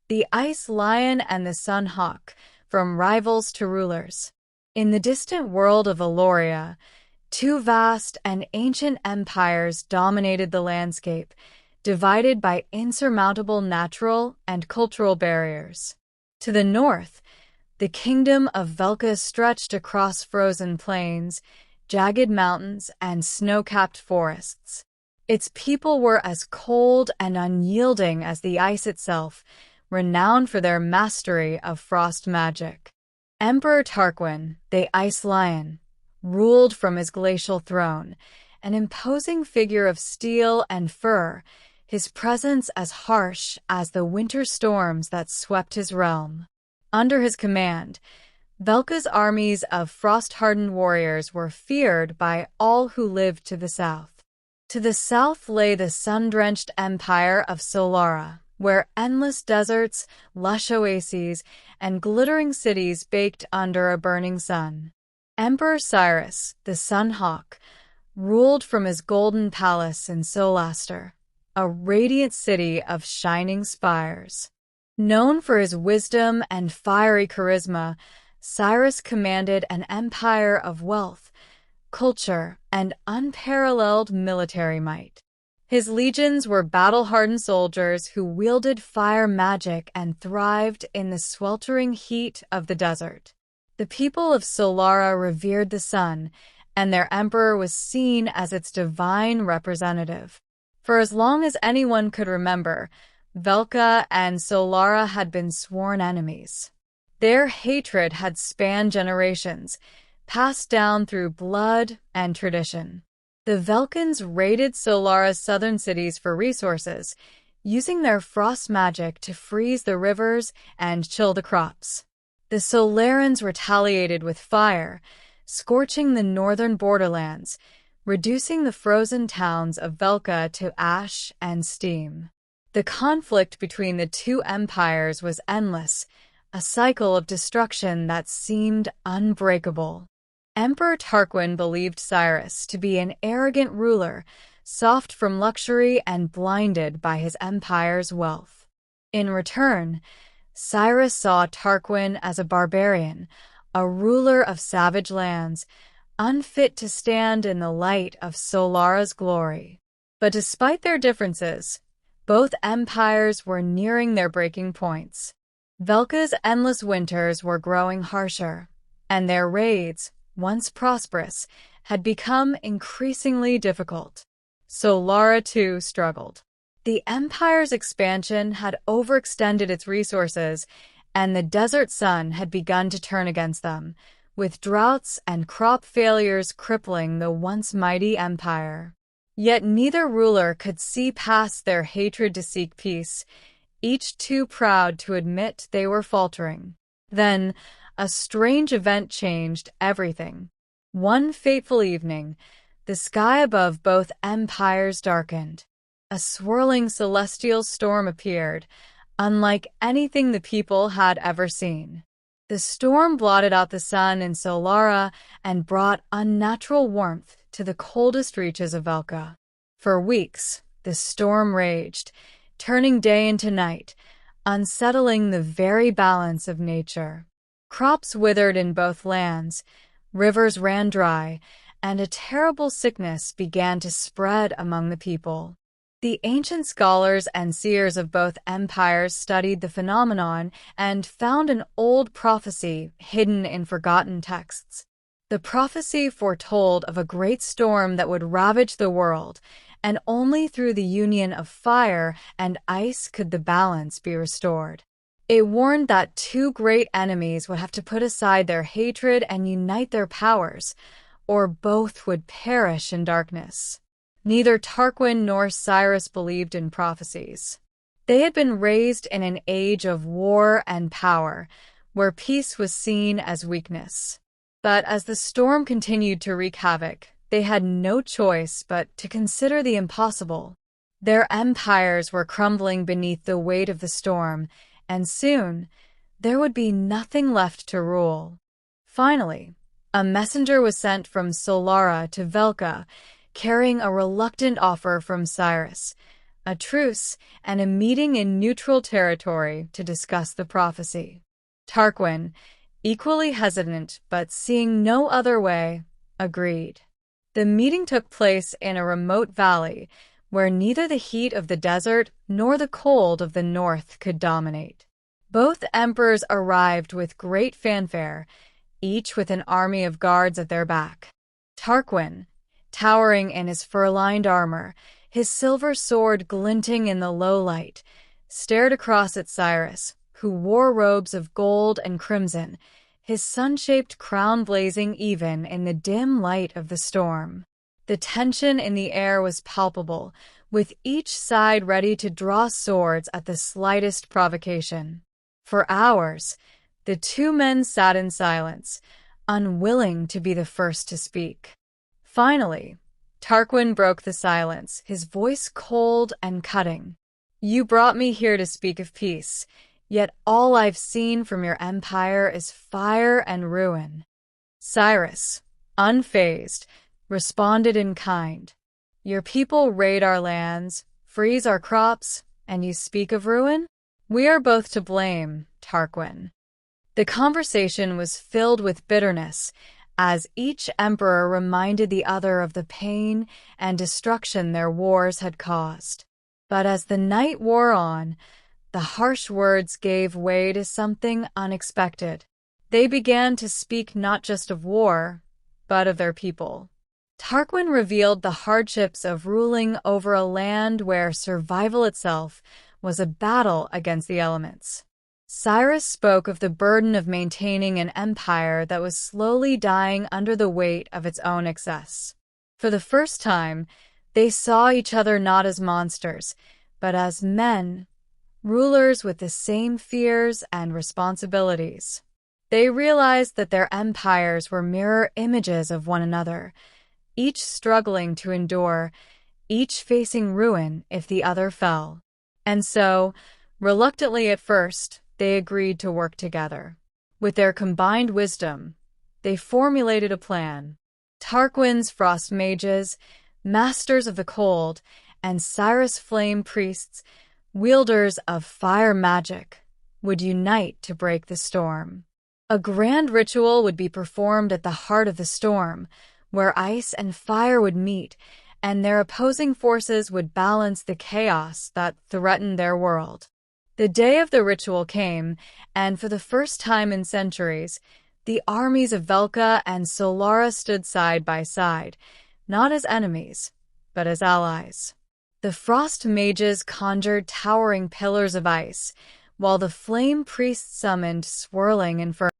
the Ice Lion and the Sun Hawk, from rivals to rulers. In the distant world of Eloria, two vast and ancient empires dominated the landscape, divided by insurmountable natural and cultural barriers. To the north, the kingdom of Velka stretched across frozen plains, jagged mountains, and snow-capped forests. Its people were as cold and unyielding as the ice itself, renowned for their mastery of frost magic. Emperor Tarquin, the Ice Lion, ruled from his glacial throne, an imposing figure of steel and fur, his presence as harsh as the winter storms that swept his realm. Under his command, Velka's armies of frost-hardened warriors were feared by all who lived to the south. To the south lay the sun-drenched empire of Solara, where endless deserts, lush oases, and glittering cities baked under a burning sun. Emperor Cyrus, the Sun Hawk, ruled from his golden palace in Solaster, a radiant city of shining spires. Known for his wisdom and fiery charisma, Cyrus commanded an empire of wealth, culture, and unparalleled military might. His legions were battle-hardened soldiers who wielded fire magic and thrived in the sweltering heat of the desert. The people of Solara revered the sun, and their emperor was seen as its divine representative. For as long as anyone could remember, Velka and Solara had been sworn enemies. Their hatred had spanned generations, passed down through blood and tradition. The Velkans raided Solara's southern cities for resources, using their frost magic to freeze the rivers and chill the crops. The Solarans retaliated with fire, scorching the northern borderlands, reducing the frozen towns of Velka to ash and steam. The conflict between the two empires was endless, a cycle of destruction that seemed unbreakable. Emperor Tarquin believed Cyrus to be an arrogant ruler, soft from luxury and blinded by his empire's wealth. In return, Cyrus saw Tarquin as a barbarian, a ruler of savage lands, unfit to stand in the light of Solara's glory. But despite their differences, both empires were nearing their breaking points. Velka's endless winters were growing harsher, and their raids, once prosperous, had become increasingly difficult. Solara, too, struggled. The empire's expansion had overextended its resources, and the desert sun had begun to turn against them, with droughts and crop failures crippling the once mighty empire. Yet neither ruler could see past their hatred to seek peace, each too proud to admit they were faltering. Then, a strange event changed everything. One fateful evening, the sky above both empires darkened. A swirling celestial storm appeared, unlike anything the people had ever seen. The storm blotted out the sun in Solara and brought unnatural warmth to the coldest reaches of Velka. For weeks, the storm raged, turning day into night, unsettling the very balance of nature. Crops withered in both lands, rivers ran dry, and a terrible sickness began to spread among the people. The ancient scholars and seers of both empires studied the phenomenon and found an old prophecy hidden in forgotten texts. The prophecy foretold of a great storm that would ravage the world, and only through the union of fire and ice could the balance be restored. It warned that two great enemies would have to put aside their hatred and unite their powers, or both would perish in darkness. Neither Tarquin nor Cyrus believed in prophecies. They had been raised in an age of war and power, where peace was seen as weakness. But as the storm continued to wreak havoc, they had no choice but to consider the impossible. Their empires were crumbling beneath the weight of the storm, and soon there would be nothing left to rule. Finally, a messenger was sent from Solara to Velka, carrying a reluctant offer from Cyrus, a truce, and a meeting in neutral territory to discuss the prophecy. Tarquin, equally hesitant but seeing no other way, agreed. The meeting took place in a remote valley where neither the heat of the desert nor the cold of the north could dominate. Both emperors arrived with great fanfare, each with an army of guards at their back. Tarquin, towering in his fur-lined armor, his silver sword glinting in the low light, stared across at Cyrus, who wore robes of gold and crimson, his sun-shaped crown blazing even in the dim light of the storm. The tension in the air was palpable, with each side ready to draw swords at the slightest provocation. For hours, the two men sat in silence, unwilling to be the first to speak. Finally, Tarquin broke the silence, his voice cold and cutting. "You brought me here to speak of peace, yet all I've seen from your empire is fire and ruin." Cyrus, unfazed, responded in kind. "Your people raid our lands, freeze our crops, and you speak of ruin? We are both to blame, Tarquin." The conversation was filled with bitterness, as each emperor reminded the other of the pain and destruction their wars had caused. But as the night wore on, the harsh words gave way to something unexpected. They began to speak not just of war, but of their people. Tarquin revealed the hardships of ruling over a land where survival itself was a battle against the elements. Cyrus spoke of the burden of maintaining an empire that was slowly dying under the weight of its own excess. For the first time, they saw each other not as monsters, but as men, rulers with the same fears and responsibilities. They realized that their empires were mirror images of one another, each struggling to endure, each facing ruin if the other fell. And so, reluctantly at first, they agreed to work together. With their combined wisdom, they formulated a plan. Tarquin's frost mages, masters of the cold, and Cyrus' flame priests, wielders of fire magic, would unite to break the storm. A grand ritual would be performed at the heart of the storm, where ice and fire would meet, and their opposing forces would balance the chaos that threatened their world. The day of the ritual came, and for the first time in centuries, the armies of Velka and Solara stood side by side, not as enemies, but as allies. The frost mages conjured towering pillars of ice, while the flame priests summoned swirling inferno.